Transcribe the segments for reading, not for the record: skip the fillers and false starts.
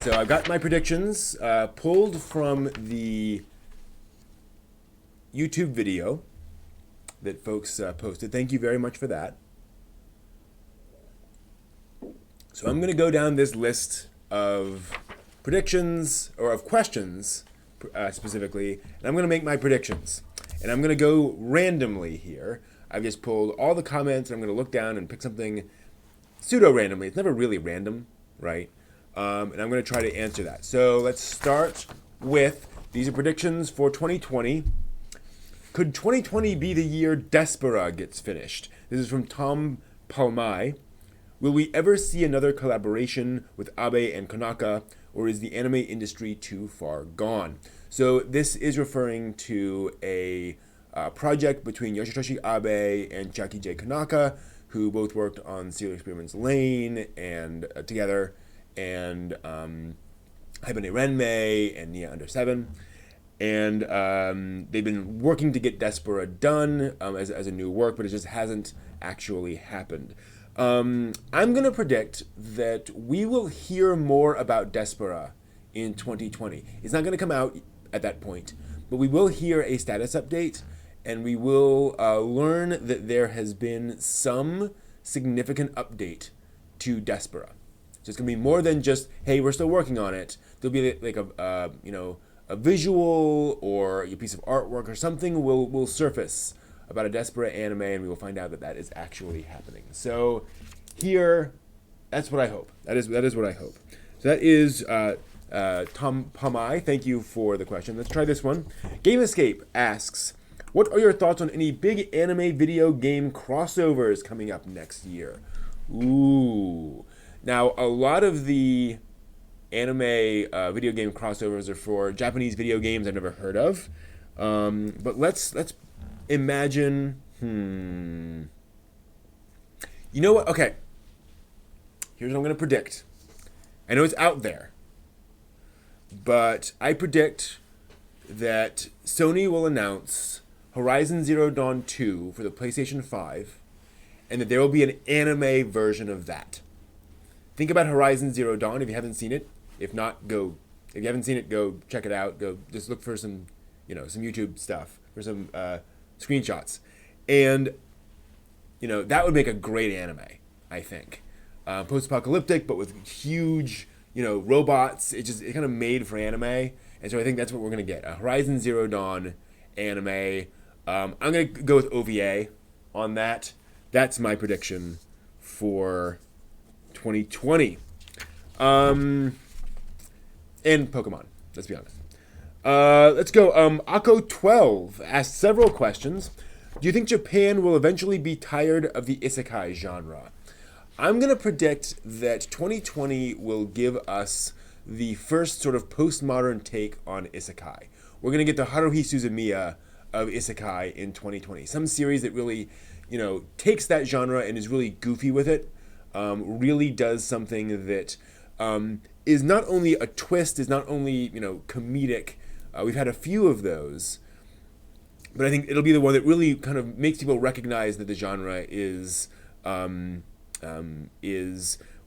So I've got my predictions pulled from the YouTube video that folks posted. Thank you very much for that. So I'm going to go down this list of predictions, or of questions specifically, and I'm going to make my predictions. And I'm going to go randomly here. I've just pulled all the comments, and I'm going to look down and pick something pseudo-randomly. It's never really random, right? And I'm going to try to answer that. So let's start with, these are predictions for 2020. Could 2020 be the year Despera gets finished? This is from Tom Palmai. Will we ever see another collaboration with Abe and Konaka, or is the anime industry too far gone? So this is referring to a project between Yoshitoshi Abe and Jackie J. Konaka, who both worked on Serial Experiments Lane and together, and Haibane Renmei and Nia Under 7. And they've been working to get Despera done as a new work, but it just hasn't actually happened. I'm going to predict that we will hear more about Despera in 2020. It's not going to come out at that point, but we will hear a status update, and we will learn that there has been some significant update to Despera. So it's going to be more than just, hey, we're still working on it. There'll be like a visual or a piece of artwork or something will surface about a Despera anime, and we will find out that that is actually happening. So here, that's what I hope. That is what I hope. So that is Tom Pamai. Thank you for the question. Let's try this one. Game Escape asks, what are your thoughts on any big anime video game crossovers coming up next year? Ooh. Now, a lot of the anime video game crossovers are for Japanese video games I've never heard of. But let's imagine, you know what? Okay. Here's what I'm going to predict. I know it's out there, but I predict that Sony will announce Horizon Zero Dawn 2 for the PlayStation 5, and that there will be an anime version of that. Think about Horizon Zero Dawn if you haven't seen it. If not, go. If you haven't seen it, go check it out. Go just look for some YouTube stuff, for some screenshots, and that would make a great anime. I think post-apocalyptic, but with huge robots. It kind of made for anime, and so I think that's what we're gonna get, a Horizon Zero Dawn anime. I'm gonna go with OVA on that. That's my prediction for 2020. And Pokemon, let's be honest. Let's go. Akko12 asked several questions. Do you think Japan will eventually be tired of the isekai genre? I'm going to predict that 2020 will give us the first sort of postmodern take on isekai. We're going to get the Haruhi Suzumiya of isekai in 2020. Some series that really, takes that genre and is really goofy with it. Really does something that is not only a twist, is not only comedic. We've had a few of those, but I think it'll be the one that really kind of makes people recognize that the genre is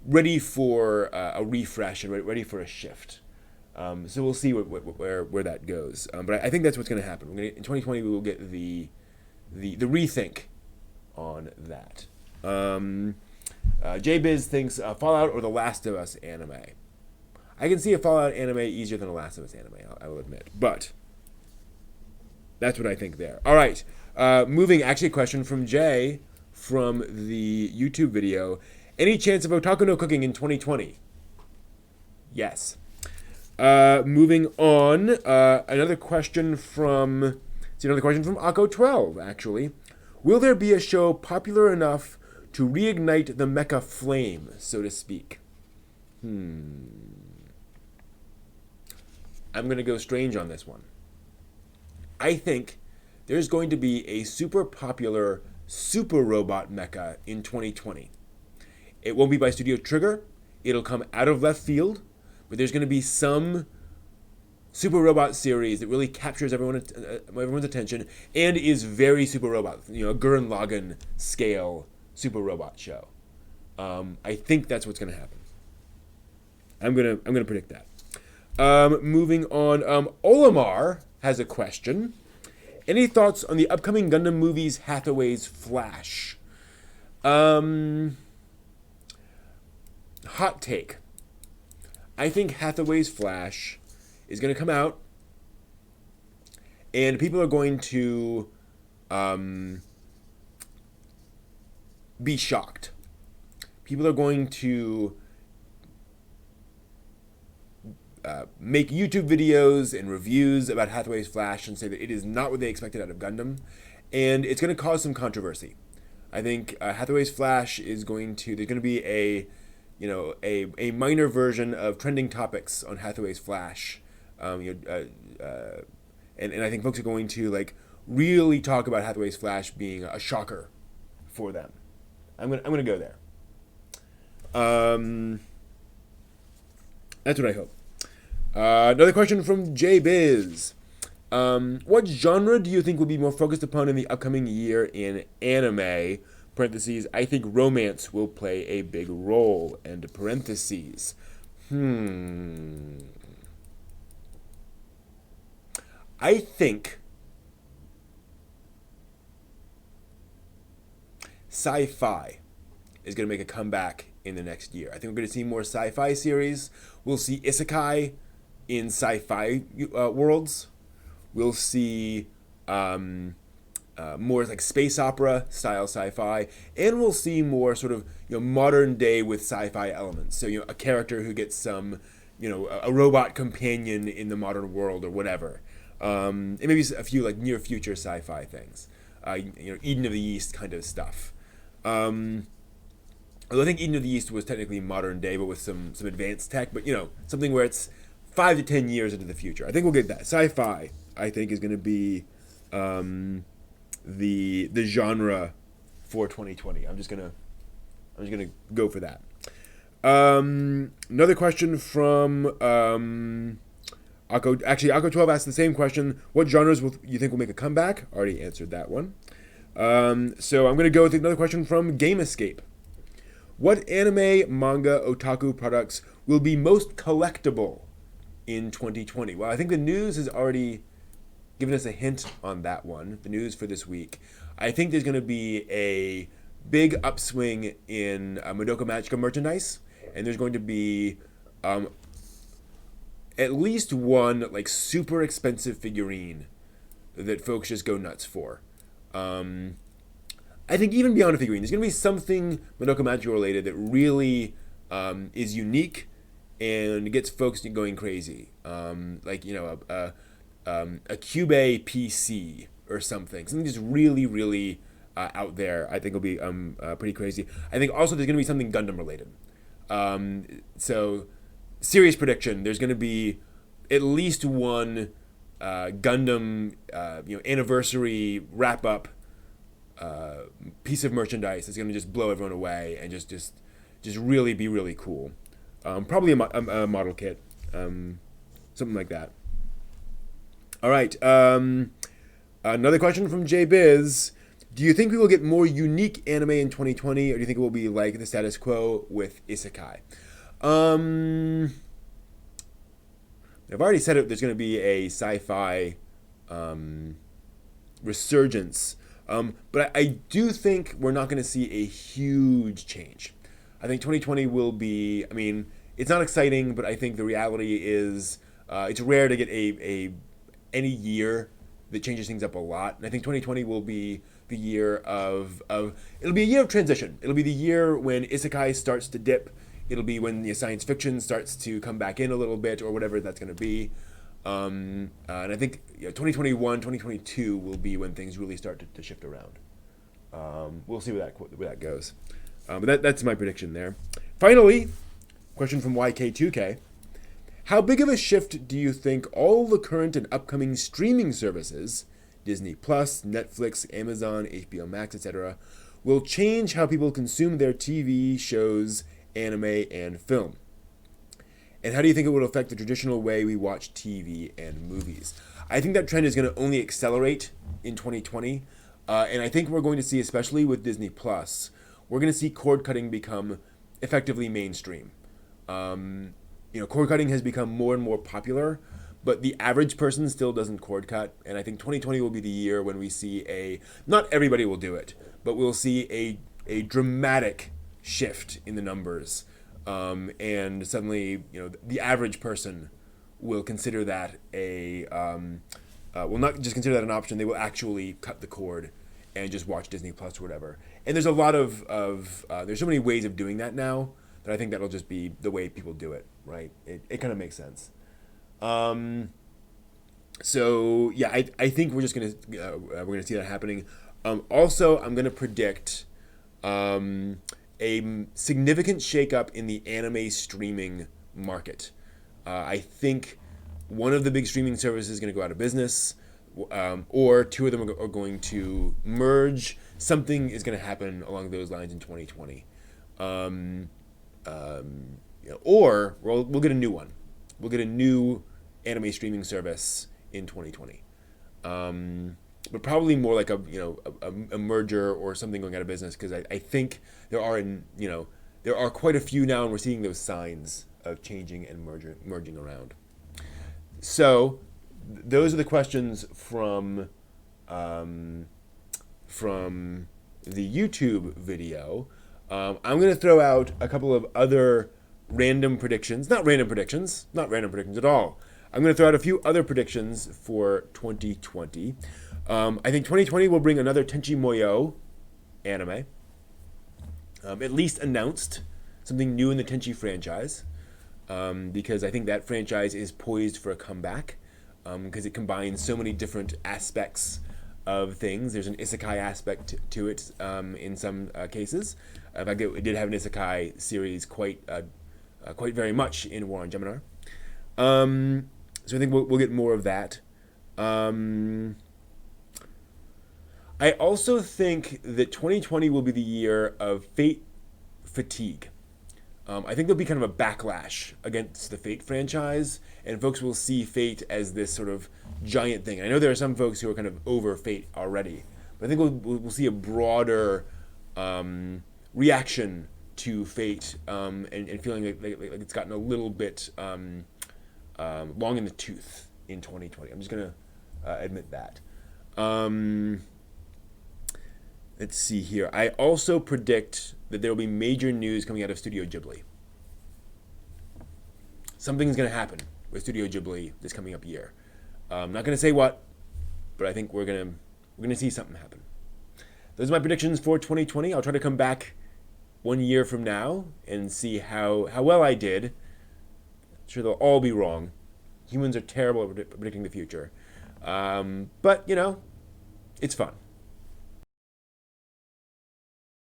ready for a refresh and ready for a shift. So we'll see where that goes. But I think that's what's going to happen. In 2020 we will get the rethink on that. JBiz thinks Fallout or The Last of Us anime. I can see a Fallout anime easier than a Last of Us anime, I will admit. But that's what I think there. All right. Moving, actually a question from Jay from the YouTube video. Any chance of otaku no cooking in 2020? Yes. Moving on, another question from Akko12, actually. Will there be a show popular enough to reignite the mecha flame, so to speak? I'm going to go strange on this one. I think there's going to be a super popular super robot mecha in 2020. It won't be by Studio Trigger. It'll come out of left field, but there's going to be some super robot series that really captures everyone's attention and is very super robot, a Gurren Lagann scale super robot show. I think that's what's going to happen. I'm gonna predict that. Moving on, Olimar has a question. Any thoughts on the upcoming Gundam movies Hathaway's Flash? Hot take. I think Hathaway's Flash is going to come out, and people are going to be shocked. People are going to make YouTube videos and reviews about Hathaway's Flash and say that it is not what they expected out of Gundam, and it's going to cause some controversy. I think Hathaway's Flash is going to. There's going to be a minor version of trending topics on Hathaway's Flash, and I think folks are going to like really talk about Hathaway's Flash being a shocker for them. I'm gonna go there. That's what I hope. Another question from JBiz. What genre do you think will be more focused upon in the upcoming year in anime? Parentheses, I think romance will play a big role. End parentheses. I think sci-fi is going to make a comeback in the next year. I think we're going to see more sci-fi series. We'll see isekai in sci-fi worlds. We'll see more like space opera style sci-fi, and we'll see more sort of modern day with sci-fi elements. So a character who gets some a robot companion in the modern world or whatever. And maybe a few like near future sci-fi things. Eden of the East kind of stuff. Although I think Eden of the East was technically modern day, but with some advanced tech. But something where it's 5 to 10 years into the future. I think we'll get that. Sci-fi, I think, is going to be the genre for 2020. I'm just gonna go for that. Another question from Akko. Actually, Akko12 asked the same question. What genres you think will make a comeback? Already answered that one. So I'm going to go with another question from Game Escape. What anime, manga, otaku products will be most collectible in 2020? Well, I think the news has already given us a hint on that one. The news for this week. I think there's going to be a big upswing in Madoka Magica merchandise, and there's going to be at least one like super expensive figurine that folks just go nuts for. I think even beyond a figurine, there's going to be something Madoka Magica related that really is unique and gets folks going crazy. Like a Cube PC or something just really, really out there. I think will be pretty crazy. I think also there's going to be something Gundam related. So serious prediction: there's going to be at least one Gundam anniversary wrap up piece of merchandise that's going to just blow everyone away and just really be really cool. Probably a model kit, something like that. All right. Another question from JBiz. Do you think we will get more unique anime in 2020, or do you think it will be like the status quo with isekai? I've already said it. There's going to be a sci-fi resurgence, but I do think we're not going to see a huge change. I think 2020 will be. I mean, it's not exciting, but I think the reality is it's rare to get any year that changes things up a lot, and I think 2020 will be the year of it'll be a year of transition. It'll be the year when isekai starts to dip. It'll be when the science fiction starts to come back in a little bit, or whatever that's going to be. And I think 2021, 2022 will be when things really start to shift around. We'll see where that goes. But that's my prediction there. Finally, question from YK2K. How big of a shift do you think all the current and upcoming streaming services, Disney Plus, Netflix, Amazon, HBO Max, etc., will change how people consume their TV shows, anime, and film? And how do you think it will affect the traditional way we watch TV and movies? I think that trend is going to only accelerate in 2020. And I think we're going to see, especially with Disney Plus, we're going to see cord cutting become effectively mainstream. cord cutting has become more and more popular, but the average person still doesn't cord cut. And I think 2020 will be the year when we see not everybody will do it, but we'll see a dramatic shift in the numbers. And suddenly, the average person will consider that will not just consider that an option, they will actually cut the cord and just watch Disney Plus or whatever. And there's a lot there's so many ways of doing that now that I think that'll just be the way people do it, right? It kind of makes sense. So yeah, I think we're gonna see that happening. Also, I'm gonna predict a significant shakeup in the anime streaming market. I think one of the big streaming services is going to go out of business, or two of them are going to merge. Something is going to happen along those lines in 2020. Or we'll get a new one. We'll get a new anime streaming service in 2020. But probably more like a merger or something going out of business, because I think there are quite a few now, and we're seeing those signs of changing and merging around. So those are the questions from the YouTube video. I'm going to throw out a couple of other random predictions. Not random predictions at all. I'm going to throw out a few other predictions for 2020. I think 2020 will bring another Tenchi Muyo anime. At least announced something new in the Tenchi franchise. Because I think that franchise is poised for a comeback, because it combines so many different aspects of things. There's an isekai aspect to it in some cases. In fact, it did have an isekai series quite very much in War on Geminar. So I think we'll get more of that. I also think that 2020 will be the year of Fate fatigue. I think there'll be kind of a backlash against the Fate franchise, and folks will see Fate as this sort of giant thing. I know there are some folks who are kind of over Fate already, but I think we'll see a broader reaction to Fate, and feeling like it's gotten a little bit long in the tooth in 2020. I'm just going to admit that. Let's see here. I also predict that there will be major news coming out of Studio Ghibli. Something's going to happen with Studio Ghibli this coming up year. I'm not going to say what, but I think we're going to see something happen. Those are my predictions for 2020. I'll try to come back 1 year from now and see how well I did. I'm sure they'll all be wrong. Humans are terrible at predicting the future. But, it's fun.